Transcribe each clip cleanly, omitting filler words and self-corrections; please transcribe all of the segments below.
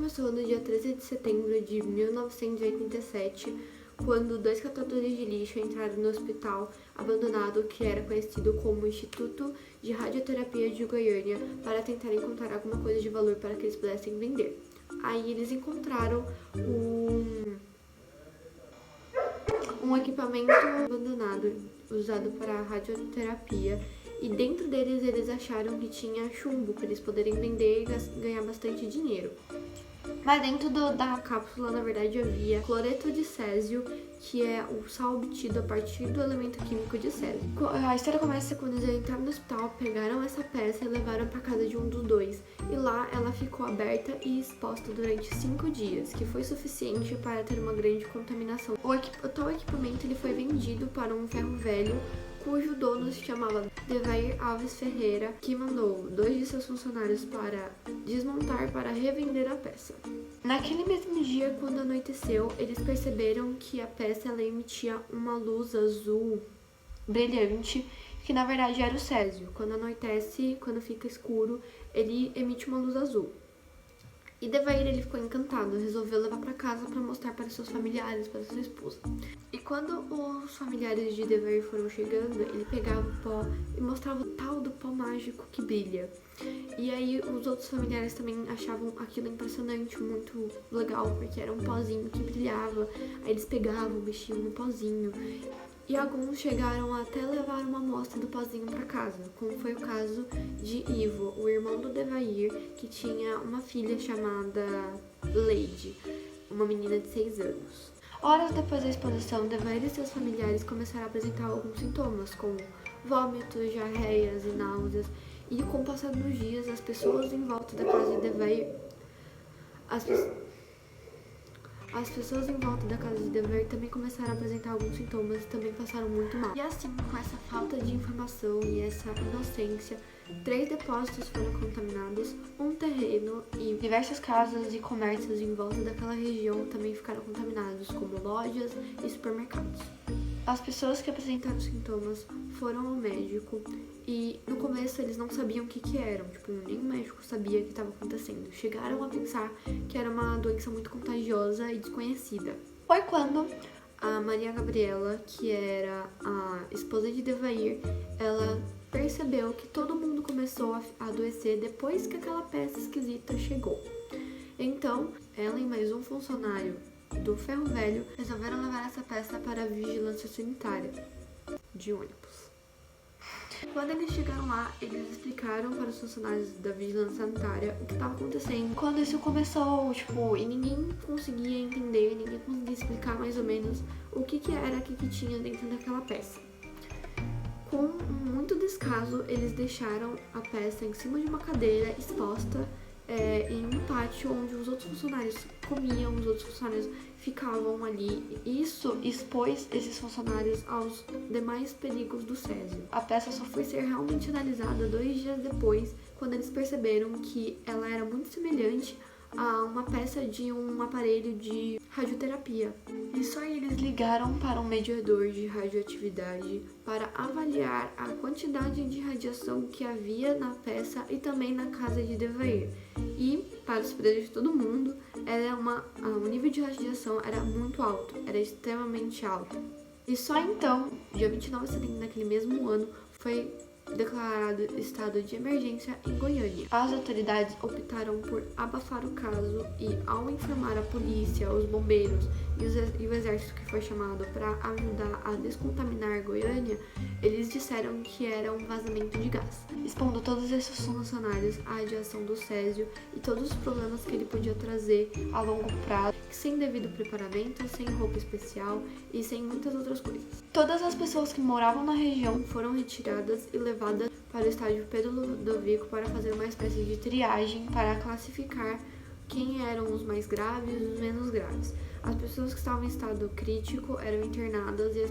começou no dia 13 de setembro de 1987, quando 2 catadores de lixo entraram no hospital abandonado que era conhecido como Instituto de Radioterapia de Goiânia para tentar encontrar alguma coisa de valor para que eles pudessem vender. Aí eles encontraram um equipamento abandonado usado para radioterapia e dentro deles eles acharam que tinha chumbo para eles poderem vender e ganhar bastante dinheiro. Mas dentro da cápsula, na verdade, havia cloreto de césio, que é o sal obtido a partir do elemento químico de césio. A história começa quando eles entraram no hospital, pegaram essa peça e levaram para casa de um dos dois. E lá ela ficou aberta e exposta durante 5 dias, que foi suficiente para ter uma grande contaminação. O tal equipamento ele foi vendido para um ferro velho, cujo dono se chamava Devair Alves Ferreira, que mandou 2 de seus funcionários para desmontar para revender a peça. Naquele mesmo dia, quando anoiteceu, eles perceberam que a peça ela emitia uma luz azul brilhante, que na verdade era o césio. Quando anoitece, quando fica escuro, ele emite uma luz azul. E Devair ele ficou encantado, resolveu levar para casa para mostrar para seus familiares, para sua esposa. E quando os familiares de Devair foram chegando, ele pegava o pó e mostrava o tal do pó mágico que brilha. E aí os outros familiares também achavam aquilo impressionante, muito legal, porque era um pozinho que brilhava. Aí eles pegavam, mexiam no pozinho. E alguns chegaram até levar uma amostra do pozinho para casa, como foi o caso de Ivo, o irmão do Devair, que tinha uma filha chamada Lady, uma menina de 6 anos. Horas depois da exposição, Devair e seus familiares começaram a apresentar alguns sintomas, como vômitos, diarreias e náuseas, e com o passar dos dias, as pessoas em volta da casa de Devair... As pessoas em volta da casa de Devair também começaram a apresentar alguns sintomas e também passaram muito mal. E assim, com essa falta de informação e essa inocência, 3 depósitos foram contaminados, um terreno e diversas casas e comércios em volta daquela região também ficaram contaminados, como lojas e supermercados. As pessoas que apresentaram sintomas foram ao médico e no começo eles não sabiam o que eram, nem o médico sabia o que estava acontecendo. Chegaram a pensar que era uma doença muito contagiosa e desconhecida. Foi quando a Maria Gabriela, que era a esposa de Devair, ela percebeu que todo mundo começou a adoecer depois que aquela peça esquisita chegou. Então, ela e mais um funcionário do ferro velho resolveram levar essa peça para a vigilância sanitária de ônibus. Quando eles chegaram lá, eles explicaram para os funcionários da vigilância sanitária o que estava acontecendo. Quando isso começou, e ninguém conseguia entender, ninguém conseguia explicar mais ou menos o que era, o que tinha dentro daquela peça. Com muito descaso, eles deixaram a peça em cima de uma cadeira exposta em um pátio onde os outros funcionários comiam, os outros funcionários ficavam ali. Isso expôs esses funcionários aos demais perigos do césio. A peça só foi ser realmente analisada 2 dias depois, quando eles perceberam que ela era muito semelhante a uma peça de um aparelho de radioterapia. E só eles ligaram para um medidor de radioatividade para avaliar a quantidade de radiação que havia na peça e também na casa de Devair. E, para surpresa de todo mundo, o nível de radiação era muito alto, era extremamente alto. E só então, dia 29 de setembro daquele mesmo ano, foi declarado estado de emergência em Goiânia. As autoridades optaram por abafar o caso e, ao informar a polícia, os bombeiros e o exército que foi chamado para ajudar a descontaminar Goiânia, eles disseram que era um vazamento de gás, expondo todos esses funcionários à radiação do césio e todos os problemas que ele podia trazer a longo prazo, sem devido preparamento, sem roupa especial e sem muitas outras coisas. Todas as pessoas que moravam na região foram retiradas e levadas para o estádio Pedro Ludovico para fazer uma espécie de triagem para classificar quem eram os mais graves e os menos graves. As pessoas que estavam em estado crítico eram internadas e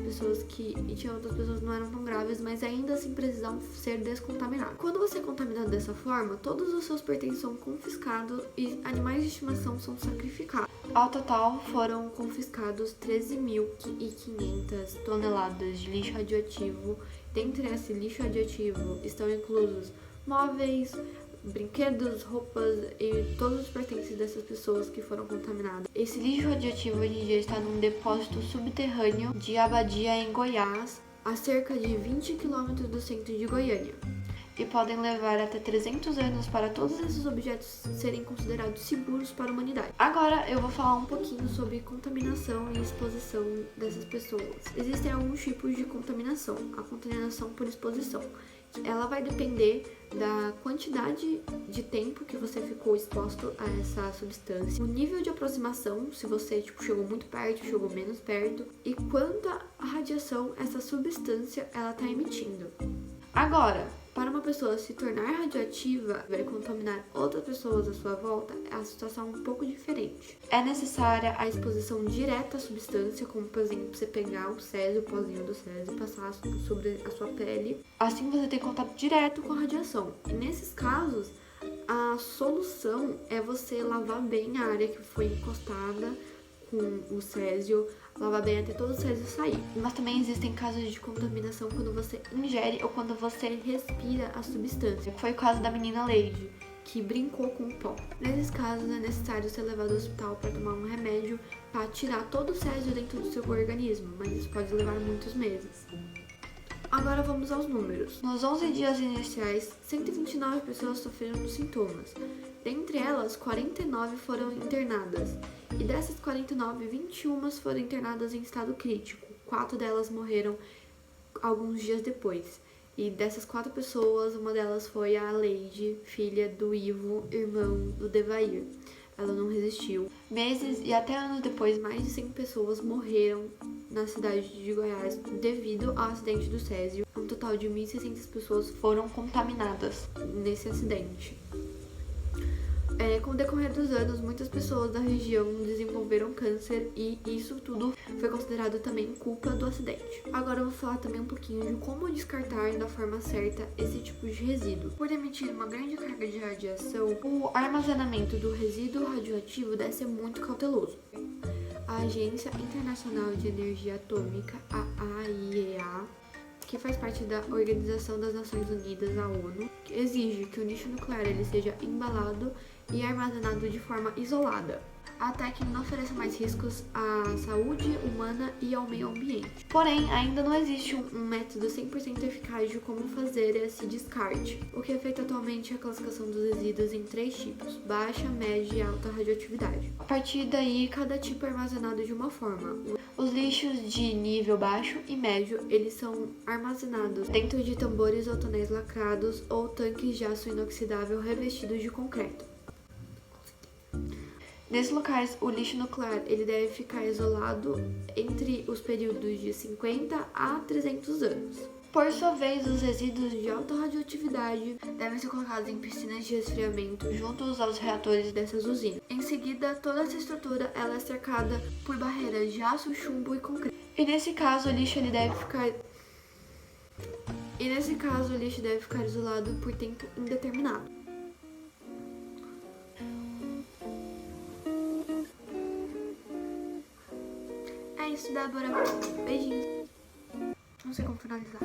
tinha outras pessoas que não eram tão graves, mas ainda assim precisavam ser descontaminadas. Quando você é contaminado dessa forma, todos os seus pertences são confiscados e animais de estimação são sacrificados. Ao total, foram confiscados 13.500 toneladas de lixo radioativo. Dentre esse lixo radioativo estão inclusos móveis, brinquedos, roupas e todos os pertences dessas pessoas que foram contaminadas. Esse lixo radioativo hoje em dia está num depósito subterrâneo de Abadia, em Goiás, a cerca de 20 quilômetros do centro de Goiânia. E podem levar até 300 anos para todos esses objetos serem considerados seguros para a humanidade. Agora eu vou falar um pouquinho sobre contaminação e exposição dessas pessoas. Existem alguns tipos de contaminação. A contaminação por exposição. Ela vai depender da quantidade de tempo que você ficou exposto a essa substância, o nível de aproximação, se você chegou muito perto, chegou menos perto, e quanta radiação essa substância ela está emitindo. Agora, para uma pessoa se tornar radioativa e contaminar outras pessoas à sua volta, a situação é um pouco diferente. É necessária a exposição direta à substância, como por exemplo, você pegar o césio, o pozinho do césio e passar sobre a sua pele. Assim você tem contato direto com a radiação. E nesses casos, a solução é você lavar bem a área que foi encostada com o césio, lavar bem até todo o césio sair. Mas também existem casos de contaminação quando você ingere ou quando você respira a substância. Foi o caso da menina Lady, que brincou com o pó. Nesses casos é necessário ser levado ao hospital para tomar um remédio para tirar todo o césio dentro do seu organismo, mas isso pode levar muitos meses. Agora vamos aos números. Nos 11 dias iniciais, 129 pessoas sofreram dos sintomas. Dentre elas, 49 foram internadas. E dessas 49, 21 foram internadas em estado crítico. 4 delas morreram alguns dias depois. E dessas 4 pessoas, uma delas foi a Leide, filha do Ivo, irmão do Devair. Ela não resistiu. Meses e até anos depois, mais de 100 pessoas morreram na cidade de Goiás devido ao acidente do césio. Um total de 1.600 pessoas foram contaminadas nesse acidente. Com o decorrer dos anos, muitas pessoas da região desenvolveram câncer e isso tudo foi considerado também culpa do acidente. Agora eu vou falar também um pouquinho de como descartar da forma certa esse tipo de resíduo. Por emitir uma grande carga de radiação, o armazenamento do resíduo radioativo deve ser muito cauteloso. A Agência Internacional de Energia Atômica, a AIEA, que faz parte da Organização das Nações Unidas, a ONU, exige que o lixo nuclear ele seja embalado e armazenado de forma isolada, até que não ofereça mais riscos à saúde humana e ao meio ambiente. Porém, ainda não existe um método 100% eficaz de como fazer esse descarte. O que é feito atualmente é a classificação dos resíduos em 3 tipos: baixa, média e alta radioatividade. A partir daí, cada tipo é armazenado de uma forma. Os lixos de nível baixo e médio, eles são armazenados dentro de tambores ou tonéis lacrados ou tanques de aço inoxidável revestidos de concreto. Nesses locais, o lixo nuclear ele deve ficar isolado entre os períodos de 50 a 300 anos. Por sua vez, os resíduos de alta radioatividade devem ser colocados em piscinas de resfriamento juntos aos reatores dessas usinas. Em seguida, toda essa estrutura ela é cercada por barreiras de aço, chumbo e concreto. E nesse caso, o lixo deve ficar isolado por tempo indeterminado. É isso, Débora. Beijinhos. Não sei como finalizar.